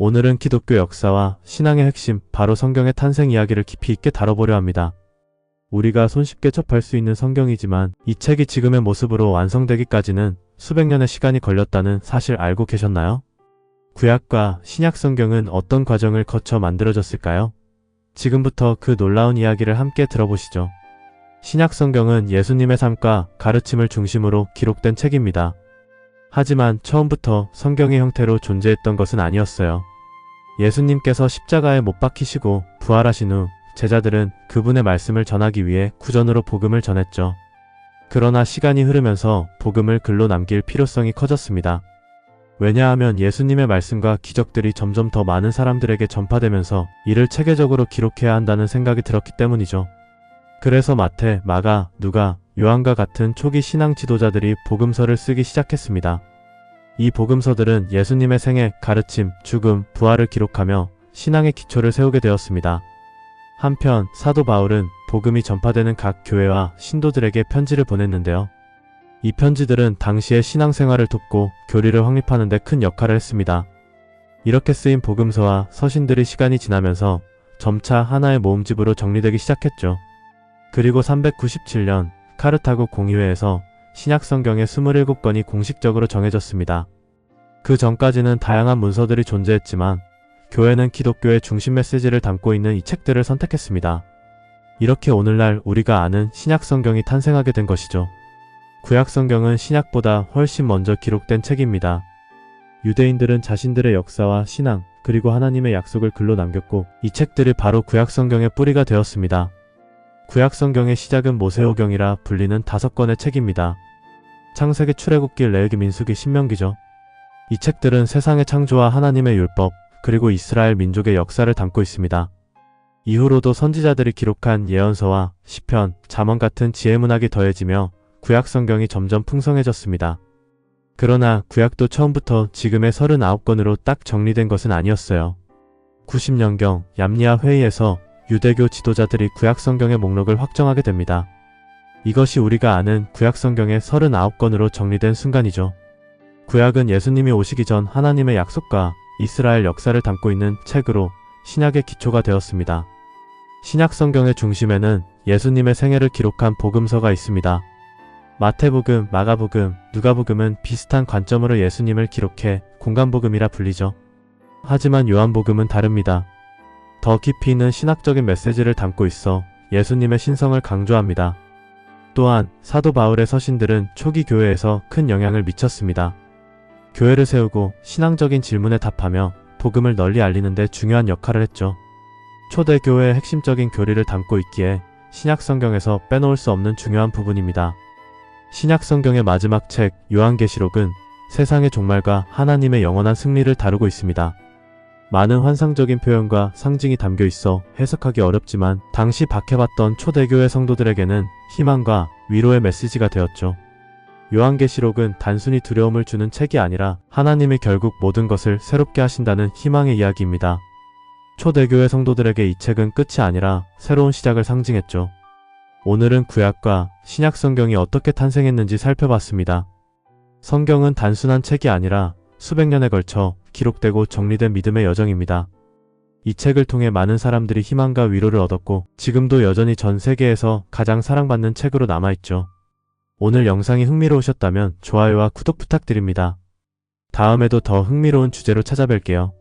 오늘은 기독교 역사와 신앙의 핵심, 바로 성경의 탄생 이야기를 깊이 있게 다뤄보려 합니다. 우리가 손쉽게 접할 수 있는 성경이지만 이 책이 지금의 모습으로 완성되기까지는 수백 년의 시간이 걸렸다는 사실 알고 계셨나요? 구약과 신약 성경은 어떤 과정을 거쳐 만들어졌을까요? 지금부터 그 놀라운 이야기를 함께 들어보시죠. 신약 성경은 예수님의 삶과 가르침을 중심으로 기록된 책입니다. 하지만 처음부터 성경의 형태로 존재했던 것은 아니었어요. 예수님께서 십자가에 못 박히시고 부활하신 후 제자들은 그분의 말씀을 전하기 위해 구전으로 복음을 전했죠. 그러나 시간이 흐르면서 복음을 글로 남길 필요성이 커졌습니다. 왜냐하면 예수님의 말씀과 기적들이 점점 더 많은 사람들에게 전파되면서 이를 체계적으로 기록해야 한다는 생각이 들었기 때문이죠. 그래서 마태, 마가, 누가, 요한과 같은 초기 신앙 지도자들이 복음서를 쓰기 시작했습니다. 이 복음서들은 예수님의 생애, 가르침, 죽음, 부활을 기록하며 신앙의 기초를 세우게 되었습니다. 한편 사도 바울은 복음이 전파되는 각 교회와 신도들에게 편지를 보냈는데요. 이 편지들은 당시의 신앙생활을 돕고 교리를 확립하는 데 큰 역할을 했습니다. 이렇게 쓰인 복음서와 서신들이 시간이 지나면서 점차 하나의 모음집으로 정리되기 시작했죠. 그리고 397년 카르타고 공의회에서 신약 성경의 27권이 공식적으로 정해졌습니다. 그 전까지는 다양한 문서들이 존재했지만 교회는 기독교의 중심 메시지를 담고 있는 이 책들을 선택했습니다. 이렇게 오늘날 우리가 아는 신약 성경이 탄생하게 된 것이죠. 구약 성경은 신약보다 훨씬 먼저 기록된 책입니다. 유대인들은 자신들의 역사와 신앙, 그리고 하나님의 약속을 글로 남겼고 이 책들이 바로 구약 성경의 뿌리가 되었습니다. 구약 성경의 시작은 모세오경이라 불리는 5권의 책입니다. 창세기, 출애굽기, 레위기, 민수기, 신명기죠. 이 책들은 세상의 창조와 하나님의 율법, 그리고 이스라엘 민족의 역사를 담고 있습니다. 이후로도 선지자들이 기록한 예언서와 시편, 잠언 같은 지혜문학이 더해지며 구약 성경이 점점 풍성해졌습니다. 그러나 구약도 처음부터 지금의 39권으로 딱 정리된 것은 아니었어요. 90년경 얌리아 회의에서 유대교 지도자들이 구약 성경의 목록을 확정하게 됩니다. 이것이 우리가 아는 구약 성경의 39권으로 정리된 순간이죠. 구약은 예수님이 오시기 전 하나님의 약속과 이스라엘 역사를 담고 있는 책으로 신약의 기초가 되었습니다. 신약 성경의 중심에는 예수님의 생애를 기록한 복음서가 있습니다. 마태복음, 마가복음, 누가복음은 비슷한 관점으로 예수님을 기록해 공간복음이라 불리죠. 하지만 요한복음은 다릅니다. 더 깊이 있는 신학적인 메시지를 담고 있어 예수님의 신성을 강조합니다. 또한 사도 바울의 서신들은 초기 교회에서 큰 영향을 미쳤습니다. 교회를 세우고 신앙적인 질문에 답하며 복음을 널리 알리는 데 중요한 역할을 했죠. 초대교회의 핵심적인 교리를 담고 있기에 신약 성경에서 빼놓을 수 없는 중요한 부분입니다. 신약 성경의 마지막 책 요한계시록은 세상의 종말과 하나님의 영원한 승리를 다루고 있습니다. 많은 환상적인 표현과 상징이 담겨 있어 해석하기 어렵지만 당시 박해받던 초대교회 성도들에게는 희망과 위로의 메시지가 되었죠. 요한계시록은 단순히 두려움을 주는 책이 아니라 하나님이 결국 모든 것을 새롭게 하신다는 희망의 이야기입니다. 초대교회 성도들에게 이 책은 끝이 아니라 새로운 시작을 상징했죠. 오늘은 구약과 신약 성경이 어떻게 탄생했는지 살펴봤습니다. 성경은 단순한 책이 아니라 수백 년에 걸쳐 기록되고 정리된 믿음의 여정입니다. 이 책을 통해 많은 사람들이 희망과 위로를 얻었고 지금도 여전히 전 세계에서 가장 사랑받는 책으로 남아있죠. 오늘 영상이 흥미로우셨다면 좋아요와 구독 부탁드립니다. 다음에도 더 흥미로운 주제로 찾아뵐게요.